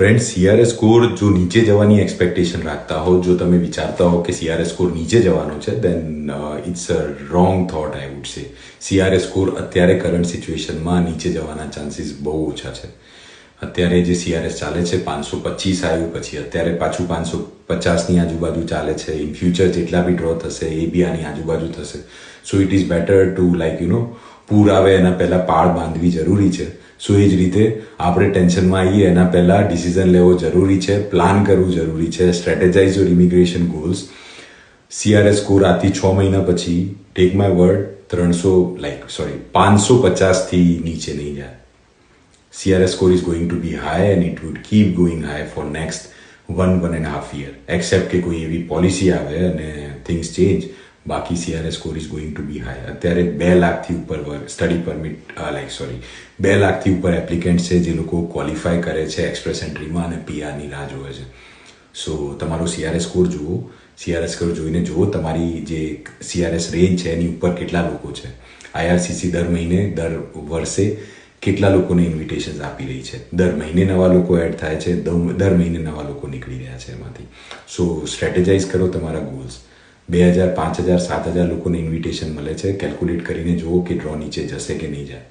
Friends, CRS score जो नीचे જવાની એક્સપેક્ટેશન રાખતા હો, જો તમે વિચારતા હો કે સીઆરએસ સ્કોર નીચે જવાનો છે, then it's a wrong thought. I would say CRS score અત્યારે કરંટ સિચ્યુએશનમાં નીચે જવાના ચાન્સીસ બહુ ઓછા છે. અત્યારે જે સીઆરએસ ચાલે છે 525 આવ્યું, પછી અત્યારે પાછું 550ની આજુબાજુ ચાલે છે. ઇન ફ્યુચર જેટલા બી ડ્રો થશે એ બી આની આજુબાજુ થશે. So it is better to પૂર આવે એના પહેલાં પાળ બાંધવી જરૂરી છે. સો એ જ રીતે આપણે ટેન્શનમાં આવીએ એના પહેલાં ડિસિઝન લેવો જરૂરી છે, પ્લાન કરવું જરૂરી છે, strategise your immigration goals. CRS score આથી 6 મહિના પછી ટેક માય વર્ડ 550થી નીચે નહીં જાય. CRS score is going to be high and it would keep going high for next 1.5 year. Except કે કોઈ એવી પોલિસી આવે અને things change. બાકી CRS score is going to be high. અત્યારે 2 લાખથી ઉપર સ્ટડી પરમિટ 2 લાખથી ઉપર એપ્લિકન્ટ છે જે લોકો ક્વોલિફાય કરે છે એક્સપ્રેસ એન્ટ્રીમાં અને પીઆરની રાહ જોવે છે. સો તમારો CRS સ્કોર જુઓ. CRS સ્કોર જોઈને જુઓ તમારી જે CRS રેન્જ છે એની ઉપર કેટલા લોકો છે. IRCC દર વર્ષે કેટલા લોકોને ઇન્વિટેશન્સ આપી રહી છે. દર મહિને નવા લોકો એડ થાય છે, દર મહિને નવા લોકો નીકળી રહ્યા છે એમાંથી. સો સ્ટ્રેટેજાઇઝ કરો તમારા ગોલ્સ. 2000, 5000, 7000 લોકોને ઇન્વિટેશન મળે છે. કેલ્ક્યુલેટ કરીને જુઓ કે ડ્રો નીચે જશે કે નહીં જાય.